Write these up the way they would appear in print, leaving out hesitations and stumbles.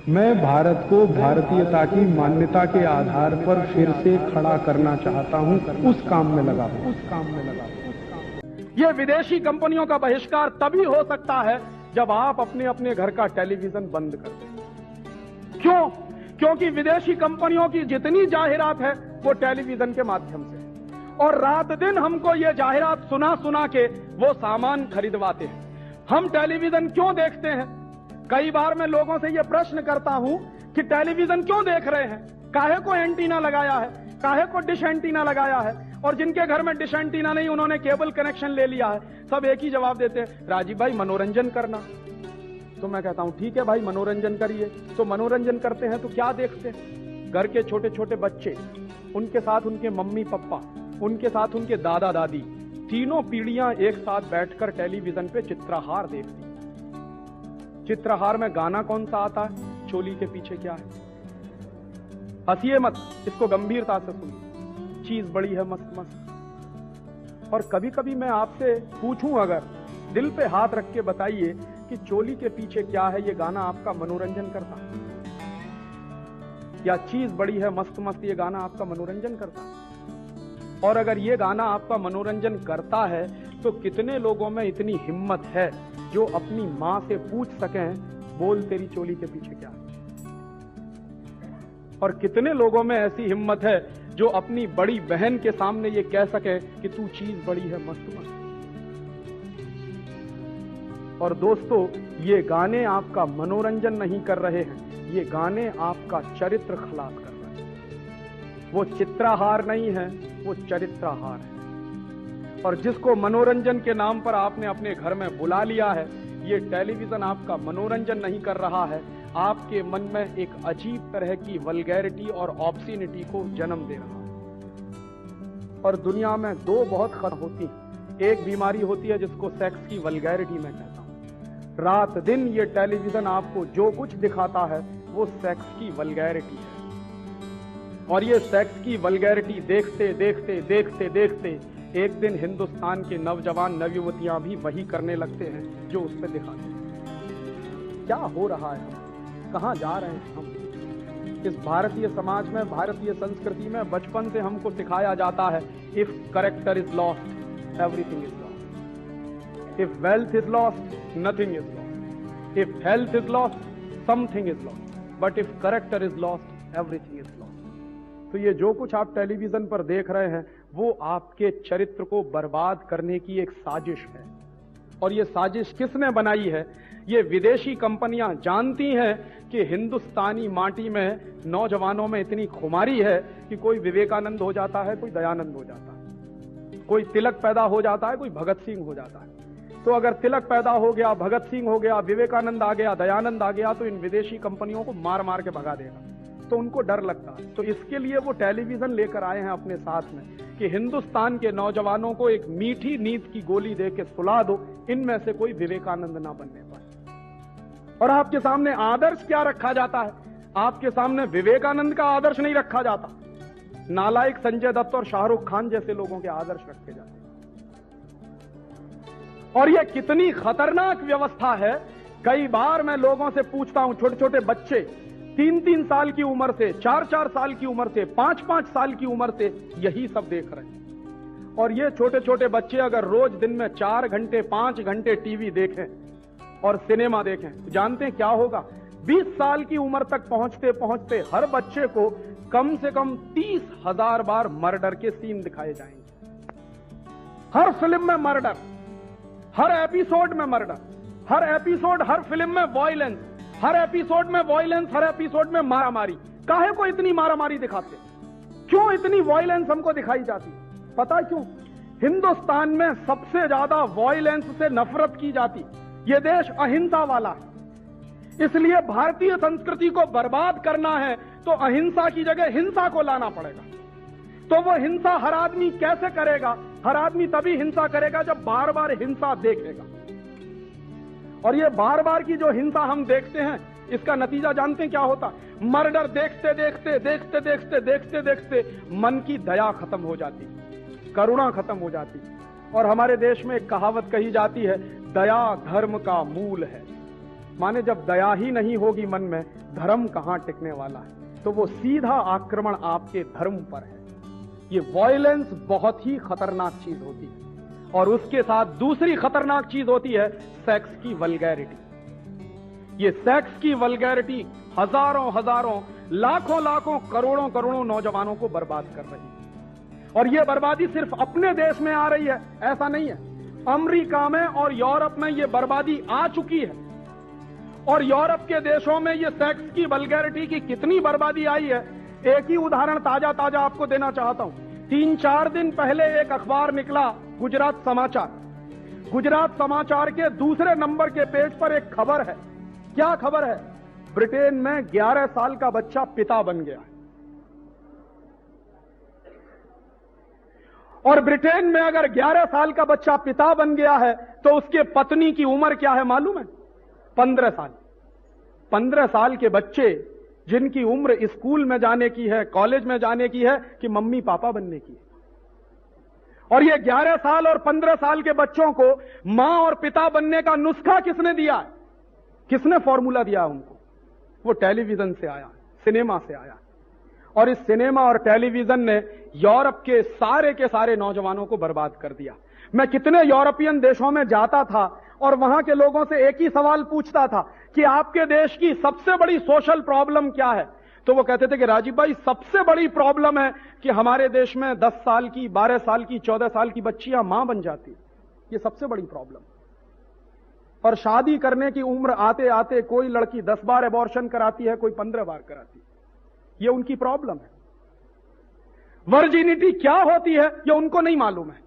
मैं भारत को भारतीयता की मान्यता के आधार पर फिर से खड़ा करना चाहता हूं, उस काम में लगा हूं। ये विदेशी कंपनियों का बहिष्कार तभी हो सकता है जब आप अपने अपने घर का टेलीविजन बंद कर दें। क्यों? क्योंकि विदेशी कंपनियों की जितनी जाहिरात है वो टेलीविजन के माध्यम से है और रात दिन हमको ये जाहिरात सुना सुना के वो सामान खरीदवाते हैं। हम टेलीविजन क्यों देखते हैं? कई बार मैं लोगों से ये प्रश्न करता हूं कि टेलीविजन क्यों देख रहे हैं, काहे को एंटीना लगाया है, काहे को डिश एंटीना लगाया है, और जिनके घर में डिश एंटीना नहीं उन्होंने केबल कनेक्शन ले लिया है, सब एक ही जवाब देते हैं, राजीव भाई मनोरंजन करना। तो मैं कहता हूं ठीक है भाई मनोरंजन करिए। तो मनोरंजन करते हैं तो क्या देखते हैं? घर के छोटे छोटे बच्चे, उनके साथ उनके मम्मी पापा, उनके साथ उनके दादा दादी, तीनों पीढ़ियां एक साथ बैठकर टेलीविजन पे चित्रहार देखती। चित्रहार में गाना कौन सा आता है? चोली के पीछे क्या है। हंसिए मत, इसको गंभीरता से सुनिए, चीज बड़ी है मस्त मस्त। और कभी कभी मैं आपसे पूछूं, अगर दिल पे हाथ रख के बताइए कि चोली के पीछे क्या है, ये गाना आपका मनोरंजन करता या चीज बड़ी है मस्त मस्त ये गाना आपका मनोरंजन करता? और अगर ये गाना आपका मनोरंजन करता है तो कितने लोगों में इतनी हिम्मत है जो अपनी मां से पूछ सकें, बोल तेरी चोली के पीछे क्या है? और कितने लोगों में ऐसी हिम्मत है जो अपनी बड़ी बहन के सामने ये कह सके कि तू चीज बड़ी है मस्त मस्त। और दोस्तों, ये गाने आपका मनोरंजन नहीं कर रहे हैं, ये गाने आपका चरित्र खलास कर रहे हैं। वो चित्रहार नहीं है, वो चरित्रहार है। और जिसको मनोरंजन के नाम पर आपने अपने घर में बुला लिया है, ये टेलीविजन आपका मनोरंजन नहीं कर रहा है, आपके मन में एक अजीब तरह की वल्गैरिटी और ऑब्सिनिटी को जन्म दे रहा है। और दुनिया में दो बहुत खतरनाक होती है। एक बीमारी होती है जिसको सेक्स की वल्गैरिटी मैं कहता हूं। रात दिन ये टेलीविजन आपको जो कुछ दिखाता है वो सेक्स की वल्गैरिटी है। और ये सेक्स की वल्गैरिटी देखते देखते देखते देखते एक दिन हिंदुस्तान के नौजवान नवयुवतियां भी वही करने लगते हैं जो उस पर दिखाते हैं। क्या हो रहा है? कहां जा रहे हैं हम? इस भारतीय समाज में, भारतीय संस्कृति में बचपन से हमको सिखाया जाता है, if character is lost everything is lost, if wealth is lost nothing is lost, if health is lost something is lost, but if character is lost everything is lost. तो ये जो कुछ आप टेलीविजन पर देख रहे हैं वो आपके चरित्र को बर्बाद करने की एक साजिश है। और ये साजिश किसने बनाई है? ये विदेशी कंपनियां जानती हैं कि हिंदुस्तानी माटी में नौजवानों में इतनी खुमारी है कि कोई विवेकानंद हो जाता है, कोई दयानंद हो जाता है, कोई तिलक पैदा हो जाता है, कोई भगत सिंह हो जाता है। तो अगर तिलक पैदा हो गया, भगत सिंह हो गया, विवेकानंद आ गया, दयानंद आ गया, तो इन विदेशी कंपनियों को मार मार के भगा देगा। तो उनको डर लगता है। तो इसके लिए वो टेलीविजन लेकर आए हैं अपने साथ में कि हिंदुस्तान के नौजवानों को एक मीठी नींद की गोली दे के सुला दो, इनमें से कोई विवेकानंद ना बनने पाए। और आपके सामने आदर्श क्या रखा जाता है? आपके सामने विवेकानंद का आदर्श नहीं रखा जाता, नालायक संजय दत्त और शाहरुख खान जैसे लोगों के आदर्श रखे जाते हैं। और यह कितनी खतरनाक व्यवस्था है। कई बार मैं लोगों से पूछता हूं, छोटे छोटे बच्चे 3-3 साल की उम्र से, 4-4 साल की उम्र से, 5-5 साल की उम्र से यही सब देख रहे हैं। और ये छोटे छोटे बच्चे अगर रोज दिन में 4 घंटे 5 घंटे टीवी देखें और सिनेमा देखें तो जानते हैं क्या होगा? 20 साल की उम्र तक पहुंचते पहुंचते हर बच्चे को कम से कम 30,000 बार मर्डर के सीन दिखाए जाएंगे। हर फिल्म में मर्डर, हर एपिसोड में मर्डर, हर एपिसोड, हर फिल्म में वॉयलेंस, हर एपिसोड में वॉयलेंस, हर एपिसोड में मारामारी। काहे को इतनी मारामारी दिखाते? क्यों इतनी वॉयलेंस हमको दिखाई जाती? पता क्यों? हिंदुस्तान में सबसे ज्यादा वॉयलेंस से नफरत की जाती। यह देश अहिंसा वाला है, इसलिए भारतीय संस्कृति को बर्बाद करना है तो अहिंसा की जगह हिंसा को लाना पड़ेगा। तो वो हिंसा हर आदमी कैसे करेगा? हर आदमी तभी हिंसा करेगा जब बार बार हिंसा देखेगा। और ये बार बार की जो हिंसा हम देखते हैं, इसका नतीजा जानते हैं क्या होता? मर्डर देखते देखते देखते देखते देखते देखते मन की दया खत्म हो जाती, करुणा खत्म हो जाती। और हमारे देश में एक कहावत कही जाती है, दया धर्म का मूल है। माने जब दया ही नहीं होगी मन में, धर्म कहां टिकने वाला है। तो वो सीधा आक्रमण आपके धर्म पर है। ये वॉयलेंस बहुत ही खतरनाक चीज होती है। और उसके साथ दूसरी खतरनाक चीज होती है सेक्स की वल्गैरिटी। ये सेक्स की वल्गैरिटी हजारों हजारों, लाखों लाखों, करोड़ों करोड़ों नौजवानों को बर्बाद कर रही है। और ये बर्बादी सिर्फ अपने देश में आ रही है ऐसा नहीं है, अमेरिका में और यूरोप में ये बर्बादी आ चुकी है। और यूरोप के देशों में ये सेक्स की वल्गैरिटी की कितनी बर्बादी आई है, एक ही उदाहरण ताजा ताजा आपको देना चाहता हूं। 3-4 दिन पहले एक अखबार निकला, गुजरात समाचार। गुजरात समाचार के दूसरे नंबर के पेज पर एक खबर है। क्या खबर है? ब्रिटेन में 11 साल का बच्चा पिता बन गया है। और ब्रिटेन में अगर 11 साल का बच्चा पिता बन गया है तो उसके पत्नी की उम्र क्या है मालूम है? 15 साल। 15 साल के बच्चे जिनकी उम्र स्कूल में जाने की है, कॉलेज में जाने की है कि मम्मी पापा बनने की है। और ये 11 साल और 15 साल के बच्चों को मां और पिता बनने का नुस्खा किसने दिया है? किसने फॉर्मूला दिया उनको? वो टेलीविजन से आया, सिनेमा से आया। और इस सिनेमा और टेलीविजन ने यूरोप के सारे नौजवानों को बर्बाद कर दिया। मैं कितने यूरोपियन देशों में जाता था और वहां के लोगों से एक ही सवाल पूछता था कि आपके देश की सबसे बड़ी सोशल प्रॉब्लम क्या है? तो वो कहते थे कि राजीव भाई, सबसे बड़ी प्रॉब्लम है कि हमारे देश में 10 साल की, 12 साल की, 14 साल की बच्चियां मां बन जाती है। ये सबसे बड़ी प्रॉब्लम। और शादी करने की उम्र आते आते कोई लड़की 10 बार अबॉर्शन कराती है, कोई 15 बार कराती है। ये उनकी प्रॉब्लम है। वर्जिनिटी क्या होती है ये उनको नहीं मालूम है।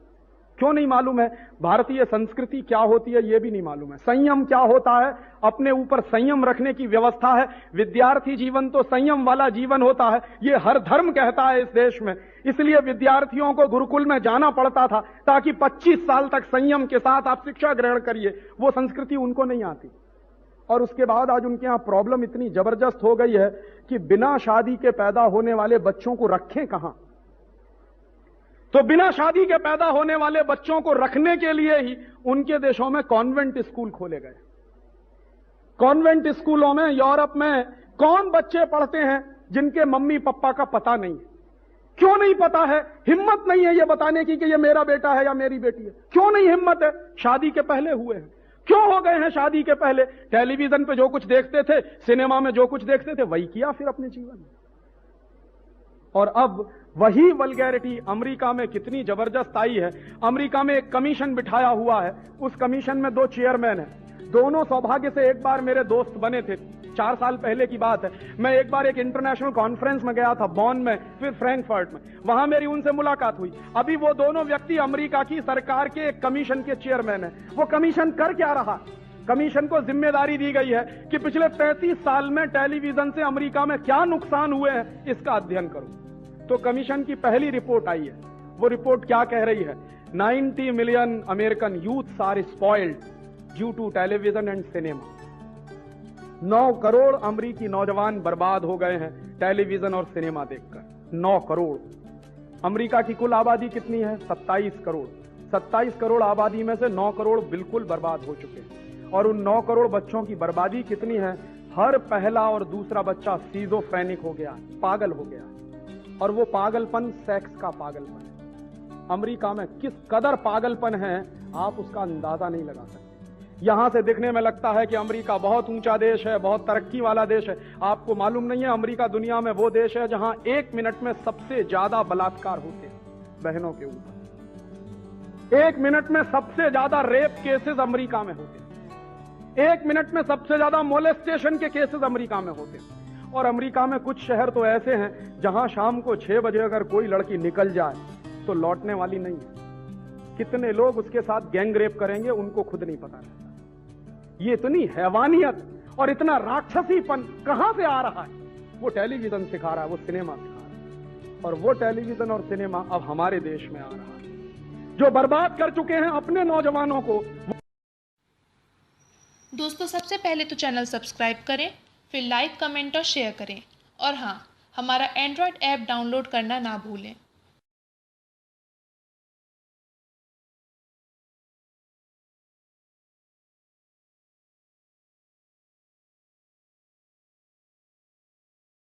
क्यों नहीं मालूम है? भारतीय संस्कृति क्या होती है ये भी नहीं मालूम है। संयम क्या होता है, अपने ऊपर संयम रखने की व्यवस्था है। विद्यार्थी जीवन तो संयम वाला जीवन होता है, ये हर धर्म कहता है इस देश में। इसलिए विद्यार्थियों को गुरुकुल में जाना पड़ता था ताकि 25 साल तक संयम के साथ आप शिक्षा ग्रहण करिए। वो संस्कृति उनको नहीं आती। और उसके बाद आज उनके यहां प्रॉब्लम इतनी जबरदस्त हो गई है कि बिना शादी के पैदा होने वाले बच्चों को रखें कहां? तो बिना शादी के पैदा होने वाले बच्चों को रखने के लिए ही उनके देशों में कॉन्वेंट स्कूल खोले गए। कॉन्वेंट स्कूलों में यूरोप में कौन बच्चे पढ़ते हैं जिनके मम्मी पापा का पता नहीं है? क्यों नहीं पता है? हिम्मत नहीं है ये बताने की कि ये मेरा बेटा है या मेरी बेटी है। क्यों नहीं हिम्मत है? शादी के पहले हुए हैं। क्यों हो गए हैं शादी के पहले? टेलीविजन पे जो कुछ देखते थे, सिनेमा में जो कुछ देखते थे, वही किया फिर अपने जीवन में। और अब वही वल्गैरिटी अमेरिका में कितनी जबरदस्त आई है। अमेरिका में एक कमीशन बिठाया हुआ है, उस कमीशन में 2 चेयरमैन हैं। दोनों सौभाग्य से एक बार मेरे दोस्त बने थे, 4 साल पहले की बात है। मैं एक बार एक इंटरनेशनल कॉन्फ्रेंस में गया था, बॉन में, फिर फ्रैंकफर्ट में। वहां मेरी उनसे मुलाकात हुई। अभी वो दोनों व्यक्ति अमेरिका की सरकार के एक कमीशन के चेयरमैन हैं। वो कमीशन कर क्या रहा? कमीशन को जिम्मेदारी दी गई है कि पिछले 35 साल में टेलीविजन से अमेरिका में क्या नुकसान हुए हैं इसका अध्ययन करो। तो कमीशन की पहली रिपोर्ट आई है। वो रिपोर्ट क्या कह रही है? 90 million American youths are spoiled due to television and cinema. 9 crore अमेरिकी नौजवान बर्बाद हो गए हैं टेलीविजन और सिनेमा देखकर। 9 करोड़। अमेरिका की कुल आबादी कितनी है? 27 करोड़। 27 करोड़ आबादी में से 9 करोड़ बिल्कुल बर्बाद हो चुके हैं। और उन 9 करोड़ बच्चों की बर्बादी कितनी है? हर पहला और दूसरा बच्चा सीजोफ्रेनिक हो गया, पागल हो गया। और वो पागलपन सेक्स का पागलपन है। अमेरिका में किस कदर पागलपन है आप उसका अंदाजा नहीं लगा सकते। यहां से दिखने में लगता है कि अमेरिका बहुत ऊंचा देश है, बहुत तरक्की वाला देश है। आपको मालूम नहीं है अमेरिका दुनिया में वो देश है जहां 1 मिनट में सबसे ज्यादा बलात्कार होते हैं बहनों के ऊपर। 1 मिनट में सबसे ज्यादा रेप केसेस अमेरिका में होते हैं। 1 मिनट में सबसे ज्यादा मोलेस्टेशन के केसेस अमेरिका में होते हैं। और अमेरिका में कुछ शहर तो ऐसे हैं जहां शाम को 6 बजे अगर कोई लड़की निकल जाए तो लौटने वाली नहीं है। कितने लोग उसके साथ गैंग रेप करेंगे उनको खुद नहीं पता रहता। ये इतनी हैवानियत और इतना राक्षसीपन कहां से आ रहा है? वो टेलीविजन सिखा रहा है, वो सिनेमा सिखा रहा है। और वो टेलीविजन और सिनेमा अब हमारे देश में आ रहा है, जो बर्बाद कर चुके हैं अपने नौजवानों को। दोस्तों, सबसे पहले तो चैनल सब्सक्राइब करें, फिर लाइक, कमेंट और शेयर करें। और हाँ, हमारा एंड्रॉयड ऐप डाउनलोड करना ना भूलें।